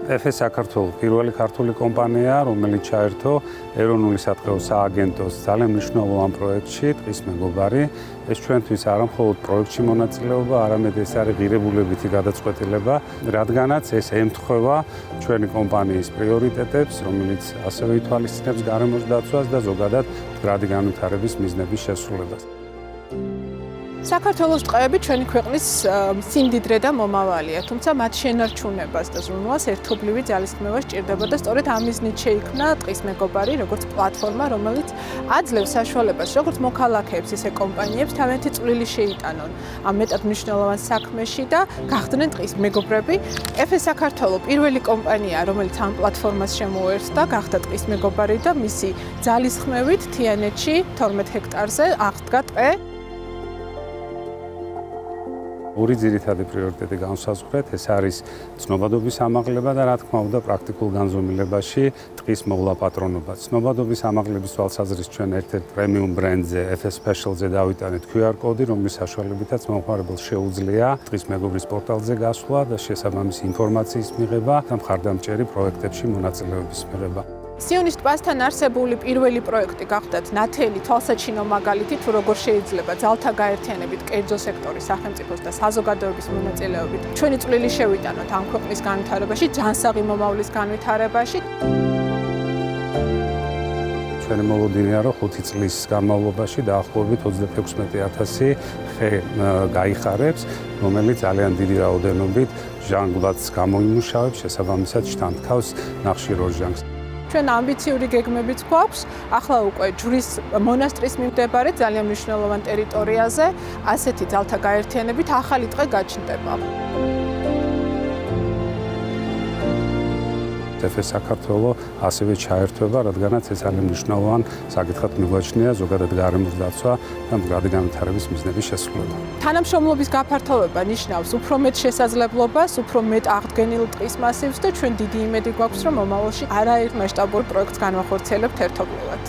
FS საქართველოს პირველი ქართული კომპანია, რომელიც ჩაერთო ეროვნული სატყეო სააგენტოს ძალიან მნიშვნელოვან პროექტში ტყის მეგობარი. ეს ჩვენთვის არა მხოლოდ პროექტში მონაწილეობა, არამედ ეს არის ღირებულებითი გადაწყვეტილება, რადგანაც ეს ემთხვევა ჩვენი კომპანიის პრიორიტეტებს, რომელიც ასევე ითვალისწინებს გარემოს დაცვას და ზოგადად მდგრადი განვითარების მიზნების შესრულებას. საქართველოს ტყეები ჩვენი ქვეყნის სიმდიდრე და მომავალია, თუმცა მათ შენარჩუნებას და ზრუნვას ერთობლივი ძალისხმევა სჭირდება და სწორედ ამ მიზნით შეიქმნა ტყის მეგობარი, როგორც პლატფორმა, რომელიც აძლევს საშუალებას როგორც მოქალაქეებს, ისე კომპანიებს თავიანთი წვლილი შეიტანონ ამ მეტად მნიშვნელოვან საქმეში და გახდნენ ტყის მეგობრები. FS საქართველოს პირველი კომპანია, რომელიც ამ პლატფორმას შემოერთდა, გახდა ტყის მეგობარი და მისი ძალისხმევით თიანეთში 12 ჰექტარზე აღდგა ტყე. ორი ძირითადი პრიორიტეტი განსაზღვრეთ, ეს არის ცნობადობის ამაღლება და რა თქმა უნდა პრაქტიკულ განზომილებაში ტყის მოვლა პატრონობა. ცნობადობის ამაღლების თვალსაზრისით ჩვენ ერთ-ერთ პრემიუმ ბრენდზე FS Special-ზე დავიტანეთ QR კოდი, რომლის საშუალებითაც მომხმარებელს შეუძლია ტყის მეგობრის პორტალზე გასვლა და შესაბამისი ინფორმაციის მიღება და მხარდამჭერი პროექტებში მონაწილეობის მიღება. სიონის ტბასთან არსებული პირველი პროექტი გახდათ ნათელი თვალსაჩინო მაგალითი თუ როგორ შეიძლება ძალთა გაერთიანებით კერძო სექტორის სახელმწიფოს და საზოგადოების მონაწილეობით ჩვენი წვლილი შევიტანოთ ამ ქვეყნის განვითარებაში, ჯანსაღი მომავლის განვითარებაში. ჩვენი მოლოდინია, რომ 5 წლის განმავლობაში დაახლოებით 36,000 ხე გაიხარებს, რომელიც ძალიან დიდი რაოდენობით ჟანგბადს გამოიმუშავებს, შესაბამისად შთანთქავს ნახშირორჟანგს. ჩვენ ამბიციური გეგმებიც გვაქვს, ახლა უკვე ჯვრის მონასტრის მიმდებარე ძალიან მნიშვნელოვან ტერიტორიაზე ასეთი ძალთა გაერთიანებით ახალი ტყე გაჩნდება. FS საქართველოს ასევე ჩაერთვება, რადგანაც ეს ძალიან მნიშვნელოვან საკითხად მიგვაჩნია ზოგადად გარემოს დაცვა და მდგრადი განვითარების მიზნების შესრულება. თანამშრომლობის გაფართოვება ნიშნავს უფრო მეტ შესაძლებლობას, უფრო მეტ აღდგენილ ტყის მასივს და ჩვენ დიდი იმედი გვაქვს, რომ მომავალში არაერთ მასშტაბურ პროექტს განვახორციელებთ ერთობლივად.